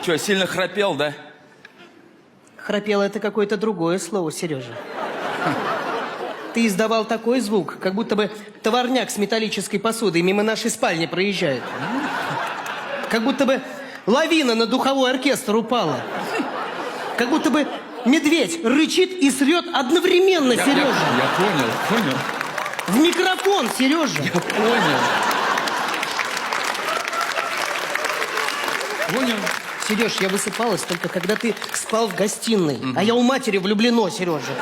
Че, сильно храпел, да? Храпело — это какое-то другое слово, Сережа. Ты издавал такой звук, как будто бы товарняк с металлической посудой мимо нашей спальни проезжает. Как будто бы лавина на духовой оркестр упала. Как будто бы медведь рычит и срет одновременно, Сережа. Я понял. В микрофон, Сережа. Я понял. Понял. Сереж, я высыпалась только когда ты спал в гостиной. А я у матери влюблено, Сережа.